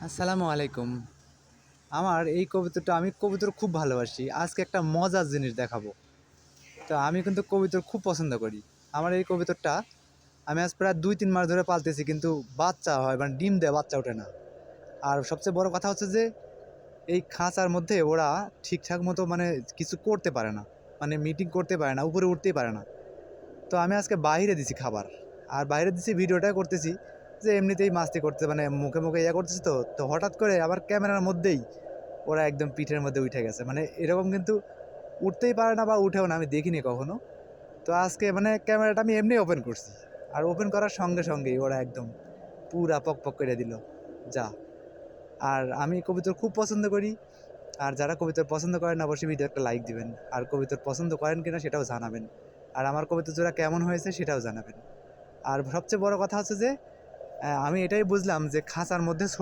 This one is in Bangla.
আসসালামু আলাইকুম। আমার এই কবুতরটা আমি কবুতর খুব ভালোবাসি। আজকে একটা মজার জিনিস দেখাবো। তো আমি কিন্তু কবুতর খুব পছন্দ করি। আমার এই কবুতরটা আমি আজ প্রায় ২-৩ মাস ধরে পালতেছি, কিন্তু বাচ্চা হয় মানে ডিম দেয়, বাচ্চা ওঠে না। আর সবচেয়ে বড় কথা হচ্ছে যে এই খাঁচার মধ্যে ওরা ঠিকঠাক মতো মানে কিছু করতে পারে না। মানে মিটিং করতে পারে না, উপরে উঠতেই পারে না। তো আমি আজকে বাইরে দিছি খাবার। আর বাইরে দিছি ভিডিওটা করতেছি যে এমনিতেই মাস্তি করতে মানে মুখে, মুখে ইয়া করতেছি তো হঠাৎ করে আবার ক্যামেরার মধ্যেই ওরা একদম পিঠের মধ্যে উঠে গেছে। মানে এরকম কিন্তু উঠতেই পারে না বা উঠেও না, আমি দেখিনি কখনো। তো আজকে মানে ক্যামেরাটা আমি এমনি ওপেন করছি। আর ওপেন করার সঙ্গে সঙ্গেই ওরা একদম পুরা পক করে দিল। যা! আর আমি কবুতর খুব পছন্দ করি। আর যারা কবুতর পছন্দ করেন অবশ্যই ভিডিও একটা লাইক দিবেন। আর কবুতর পছন্দ করেন কিনা সেটাও জানাবেন। আর আমার কবুতর জোড়া কেমন হয়েছে সেটাও জানাবেন। আর সবচেয়ে বড় কথা হচ্ছে যে আমি এটাই বুঝলাম যে খাঁচার মধ্যে ছোট